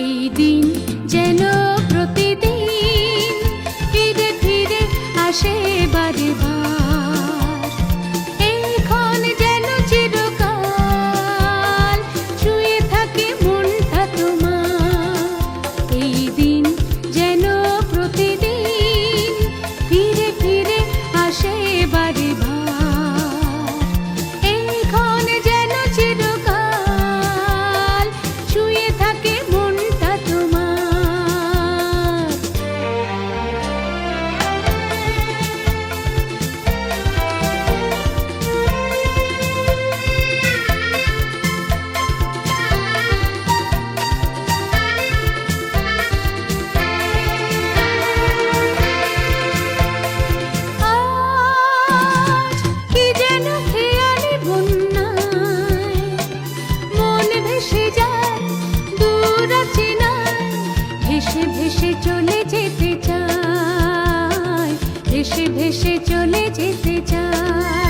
এই দিন যেন প্রতিদিন ফিরে ফিরে আসে বারে বার। এই ক্ষণ যেন চিরকাল ছুঁয়ে থাকে মনটা তোমার। এই দিন যেন প্রতিদিন ফিরে ফিরে আসে বারে বার। এই ক্ষণ যেন চিরকাল ছুঁয়ে থাকে মনটা তোমার। আজ কি যেন খেয়ালি বন্যায় মন ভেসে যায় দূর অচেনায়। ভেসে ভেসে চলে যেতে চায়, ভেসে ভেসে চলে যেতে চায়।